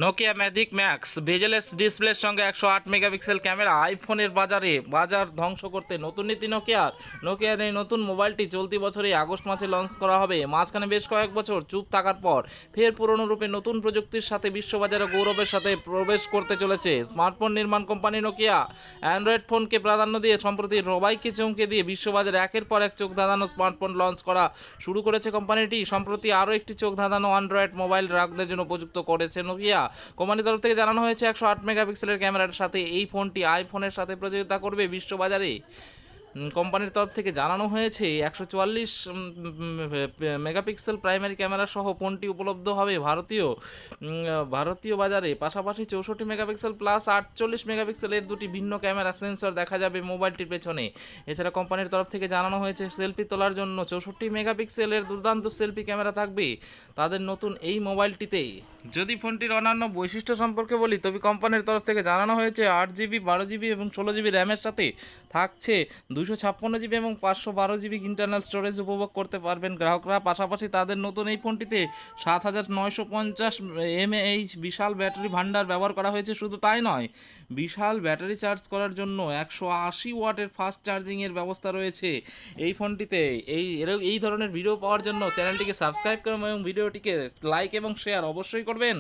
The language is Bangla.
নোকিয়া ম্যাজিক ম্যাক্স বেজেলেস ডিসপ্লের সঙ্গে 108 মেগাপিক্সেল ক্যামেরা আইফোনের বাজার ধ্বংস করতে নতুন নীতি নোকিয়ার এই নতুন মোবাইলটি চলতি বছরই আগস্ট মাসে লঞ্চ করা হবে। মাঝখানে বেশ কয়েক বছর চুপ থাকার পর ফের পুরনো রূপে নতুন প্রযুক্তির সাথে বিশ্ববাজারে গৌরবের সাথে প্রবেশ করতে চলেছে স্মার্টফোন নির্মাণ কোম্পানি নোকিয়া। অ্যান্ড্রয়েড ফোনকে প্রাধান্য দিয়ে সম্প্রতি সবাইকে চমকে দিয়ে বিশ্ববাজারে একের পর এক চোখ ধাঁধানো স্মার্টফোন লঞ্চ করা শুরু করেছে কোম্পানিটি। সম্প্রতি আরও একটি চোখ ধাঁধানো অ্যান্ড্রয়েড মোবাইল গ্রাহকদের জন্য উপযুক্ত করেছে নোকিয়া। কোম্পানির তরফ থেকে জানানো হয়েছে 108 মেগাপিক্সেলের ক্যামেরার সাথে এই ফোনটি আইফোনের সাথে প্রতিযোগিতা করবে বিশ্ববাজারে। কোম্পানির তরফ থেকে জানানো হয়েছে 144 মেগাপিক্সেল প্রাইমারি ক্যামেরা সহ ফোনটি উপলব্ধ হবে ভারতীয় বাজারে। পাশাপাশি 64 মেগাপিক্সেল প্লাস 48 মেগাপিক্সেলের দুটি ভিন্ন ক্যামেরা সেন্সর দেখা যাবে মোবাইলটির পেছনে। এছাড়া কোম্পানির তরফ থেকে জানানো হয়েছে সেলফি তোলার জন্য 64 মেগাপিক্সেলের দুর্দান্ত সেলফি ক্যামেরা থাকবে তাদের নতুন এই মোবাইলটিতে। যদি ফোনটির অন্যান্য বৈশিষ্ট্য সম্পর্কে বলি তবে কোম্পানির তরফ থেকে জানানো হয়েছে 8GB 12GB এবং 16GB র্যামের সাথে থাকছে 256GB এবং 512GB ইন্টারনাল স্টোরেজ উপভোগ করতে পারবেন গ্রাহকরা। পাশাপাশি তাদের নতুন এই ফোনটিতে 7950 mAh বিশাল ব্যাটারি ভান্ডার ব্যবহার করা হয়েছে। শুধু তাই নয়, বিশাল ব্যাটারি চার্জ করার জন্য 180 ওয়াটের ফাস্ট চার্জিংয়ের ব্যবস্থা রয়েছে এই ফোনটিতে। এই ধরনের ভিডিও পাওয়ার জন্য চ্যানেলটিকে সাবস্ক্রাইব করুন এবং ভিডিওটিকে লাইক এবং শেয়ার অবশ্যই করবেন।